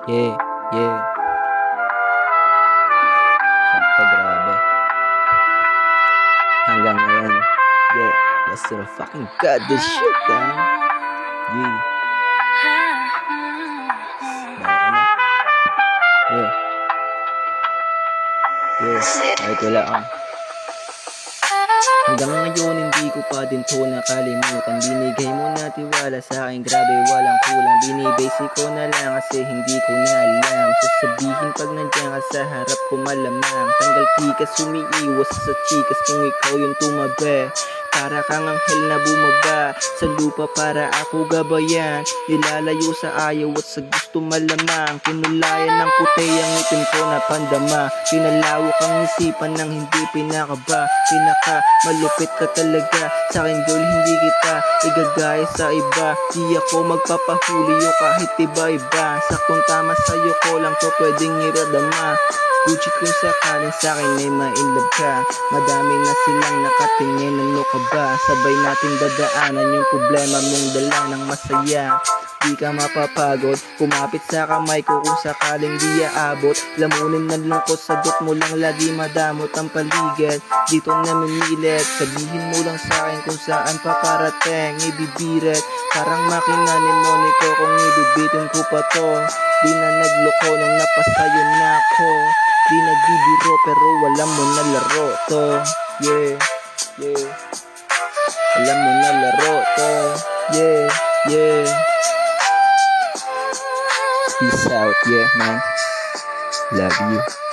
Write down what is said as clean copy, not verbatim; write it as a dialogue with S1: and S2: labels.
S1: Yeah, yeah. Sakto, grabe. Hanggang ngayon. Yeah, let's to the fucking god this shit, Yeah. Baka na. Yeah, yeah. Kahit wala ka. Hanggang ngayon hindi ko pa din to nakalimutan. Binigay mo na tiwala sa akin, grabe walang kulang. Binibasic ko na lang kasi hindi ko na alam. Sasabihin pag nandiyan ka sa harap ko malamang. Tanggal tikas, umiiwas sa chikas kung ikaw yung tumabi. Para kang anghel na bumaba sa lupa para ako gabayan. Nilalayo sa ayaw at sa gusto malamang. Pinulayan ng puti ang ngipin ko na pandama. Pinalawak ang isipan ng hindi pinakaba. Pinaka malupit ka talaga sa akin girl, hindi kita igagaya sa iba. Di ako magpapahuli o kahit iba-iba. Saktong tama sa'yo ko lang to pwedeng iradama. Gucci kung sakaling sa'kin ay ma-inlove ka. Madami na silang nakatingin, ano ka ba? Sabay natin dadaanan yung problema mong dala ng masaya. Di ka mapapagod, kumapit sa kamay ko kung sakaling di aabot. Lamunin ng lungkot, sagot mo lang lagi madamot ang paligid. Dito namimilit, sabihin mo lang sa'kin kung saan paparating. Ibibirit, parang makina ni Monaco kung ibibitin ko pa to. Di na nagloko nung napasayo na ako. Di nagbibiro pero alam mo na laro to. Yeah, yeah. Alam mo na laro to. Yeah, yeah. Peace out, yeah man. Love you.